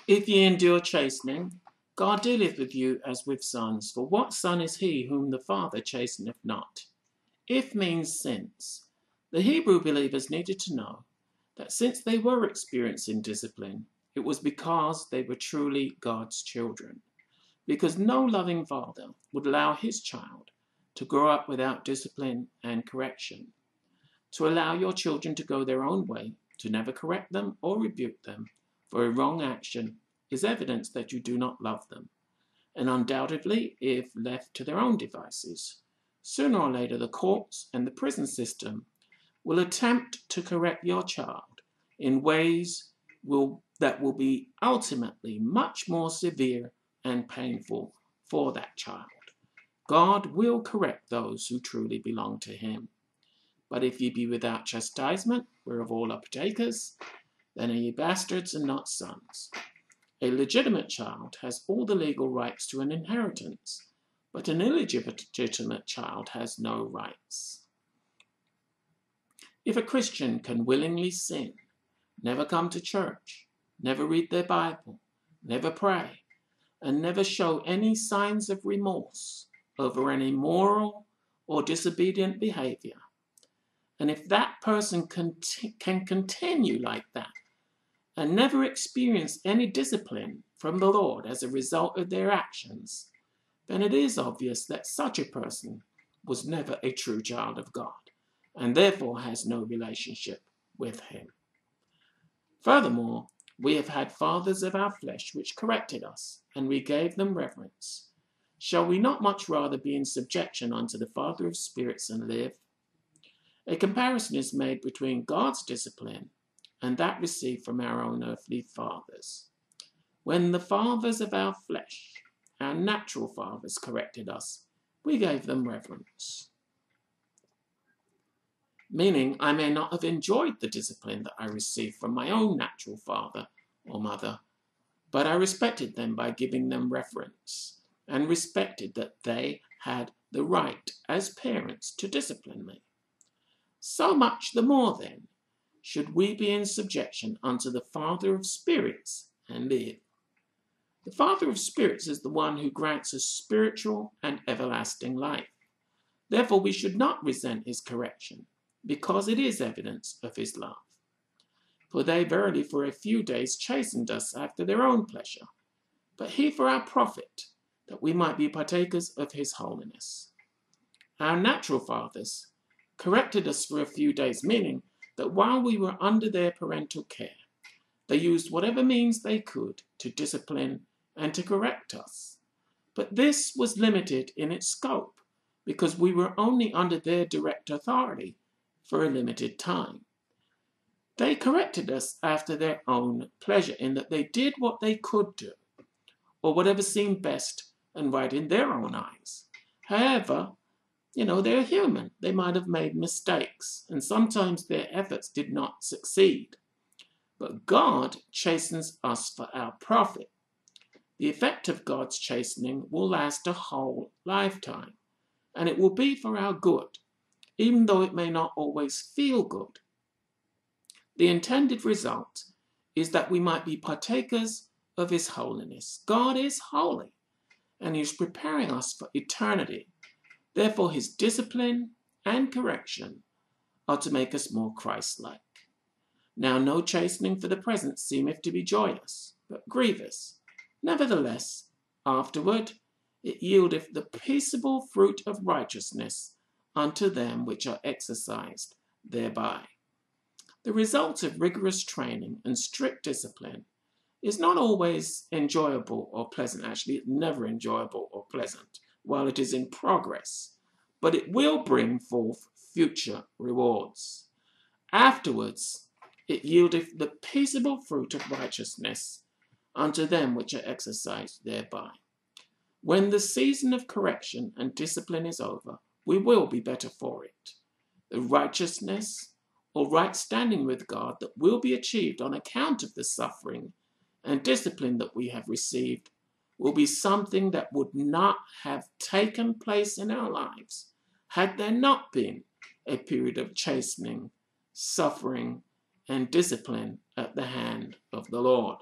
If ye endure chastening, God dealeth with you as with sons. For what son is he whom the Father chasteneth not? If means since. The Hebrew believers needed to know that since they were experiencing discipline, it was because they were truly God's children. Because no loving father would allow his child to grow up without discipline and correction. To allow your children to go their own way, to never correct them or rebuke them for a wrong action, is evidence that you do not love them. And undoubtedly, if left to their own devices, sooner or later the courts and the prison system will attempt to correct your child in ways that will be ultimately much more severe and painful for that child. God will correct those who truly belong to him. But if ye be without chastisement, whereof all are partakers, then are ye bastards and not sons. A legitimate child has all the legal rights to an inheritance, but an illegitimate child has no rights. If a Christian can willingly sin, never come to church, never read their Bible, never pray, and never show any signs of remorse over any immoral or disobedient behavior, and if that person can continue like that and never experience any discipline from the Lord as a result of their actions, then it is obvious that such a person was never a true child of God and therefore has no relationship with him. Furthermore, we have had fathers of our flesh which corrected us, and we gave them reverence. Shall we not much rather be in subjection unto the Father of spirits and live? A comparison is made between God's discipline and that received from our own earthly fathers. When the fathers of our flesh, our natural fathers, corrected us, we gave them reverence. Meaning, I may not have enjoyed the discipline that I received from my own natural father or mother, but I respected them by giving them reverence, and respected that they had the right as parents to discipline me. So much the more, then, should we be in subjection unto the Father of spirits and live. The Father of spirits is the one who grants us spiritual and everlasting life. Therefore, we should not resent his correction, because it is evidence of his love. For they verily for a few days chastened us after their own pleasure, but he for our profit, that we might be partakers of his holiness. Our natural fathers corrected us for a few days, meaning that while we were under their parental care, they used whatever means they could to discipline and to correct us. But this was limited in its scope, because we were only under their direct authority for a limited time. They corrected us after their own pleasure, in that they did what they could do, or whatever seemed best and right in their own eyes. However, they're human. They might have made mistakes, and sometimes their efforts did not succeed. But God chastens us for our profit. The effect of God's chastening will last a whole lifetime, and it will be for our good, even though it may not always feel good. The intended result is that we might be partakers of his holiness. God is holy, and he is preparing us for eternity. Therefore, his discipline and correction are to make us more Christ-like. Now no chastening for the present seemeth to be joyous, but grievous. Nevertheless, afterward it yieldeth the peaceable fruit of righteousness unto them which are exercised thereby. The result of rigorous training and strict discipline is not always enjoyable or pleasant. Actually, it's never enjoyable or pleasant while it is in progress, but it will bring forth future rewards. Afterwards, it yieldeth the peaceable fruit of righteousness unto them which are exercised thereby. When the season of correction and discipline is over, we will be better for it. The righteousness or right standing with God that will be achieved on account of the suffering and discipline that we have received will be something that would not have taken place in our lives had there not been a period of chastening, suffering, and discipline at the hand of the Lord.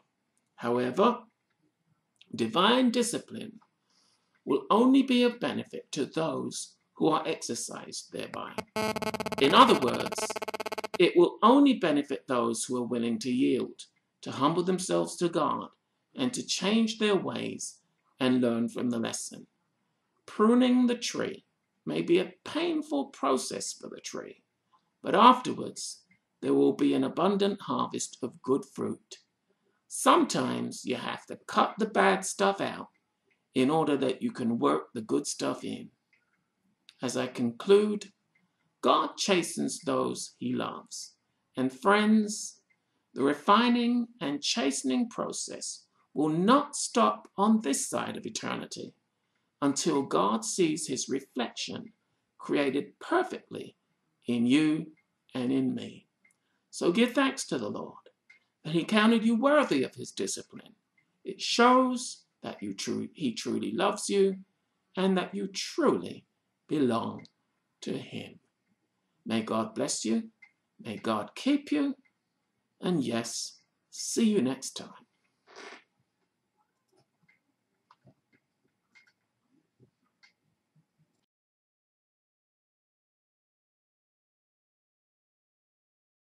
However, divine discipline will only be of benefit to those who are exercised thereby. In other words, it will only benefit those who are willing to yield, to humble themselves to God, and to change their ways and learn from the lesson. Pruning the tree may be a painful process for the tree, but afterwards there will be an abundant harvest of good fruit. Sometimes you have to cut the bad stuff out in order that you can work the good stuff in. As I conclude, God chastens those he loves. And friends, the refining and chastening process will not stop on this side of eternity until God sees his reflection created perfectly in you and in me. So give thanks to the Lord that he counted you worthy of his discipline. It shows that he truly loves you and that you truly belong to him. May God bless you. May God keep you. And yes, see you next time.